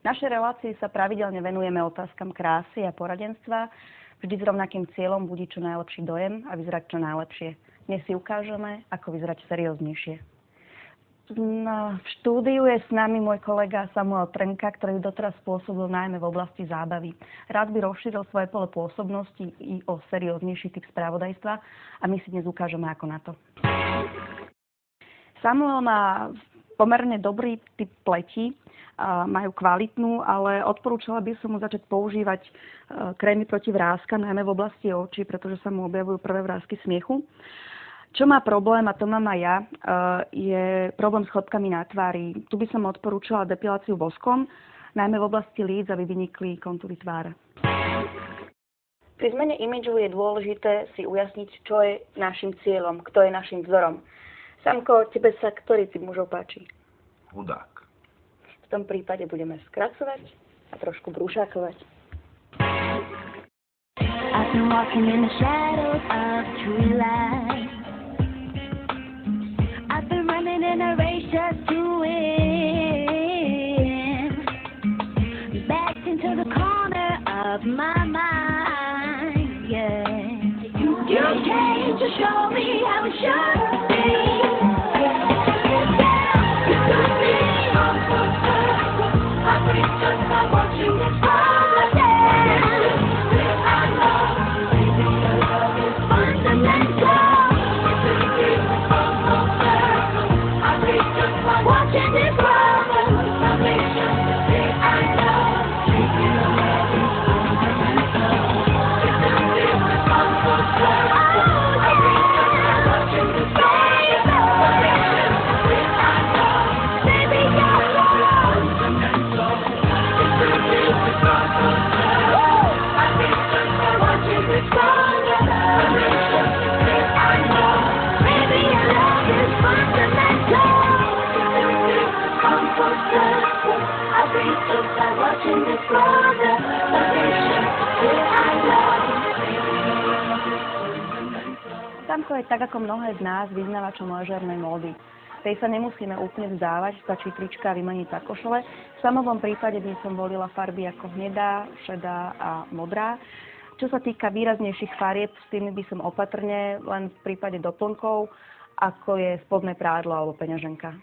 našej relácii sa pravidelne venujeme otázkam krásy a poradenstva, vždy s rovnakým cieľom budiť čo najlepší dojem a vyzerať čo najlepšie. Dnes si ukážeme, ako vyzerať serióznejšie. V štúdiu je s nami môj kolega Samuel Trnka, ktorý doteraz pôsobil najmä v oblasti zábavy. Rád by rozšíril svoje pole pôsobnosti i o serióznejší typ spravodajstva a my si dnes ukážeme, ako na to. Samuel má pomerne dobrý typ pleti, majú kvalitnú, ale odporúčala by som mu začať používať krémy proti vráskam, najmä v oblasti očí, pretože sa mu objavujú prvé vrásky smiechu. Čo má problém, a to mám aj ja, je problém s chodkami na tvári. Tu by som odporúčala depiláciu voskom, najmä v oblasti líc, aby vynikli kontúry tváre. Pri zmene imidžu je dôležité si ujasniť, čo je našim cieľom, kto je našim vzorom. Samko, tebe sa ktorý typ mužov páči? Hudák. V tom prípade budeme skracovať a trošku brúšákovať. I've been walking in the shadows of tree light. I've been running in a race just to win. Backed into the corner of my mind, yeah. You came to show me how it should be. You could be on the circle. I breathe just by watching it fall down. I love, baby, your love is fundamental. Watching it grow, salvation, say I know. Taking a love is fundamental. It's a different comfort circle. I reach up and watching it grow. Salvation, say I know. Baby, your love is fundamental. It's a different comfort circle. I reach up and watching it grow. Salvation, say I know. Baby, your love is fundamental. Samko je tak ako mnohé z nás vyznávačom ležérnej módy. Tej sa nemusíme úplne vzdávať, stačí trička vymeniť za košele. V samovom prípade by som volila farby ako hnedá, šedá a modrá. Čo sa týka výraznejších farieb, s tými by som opatrne, len v prípade doplnkov, ako je spodné prádlo alebo peňaženka.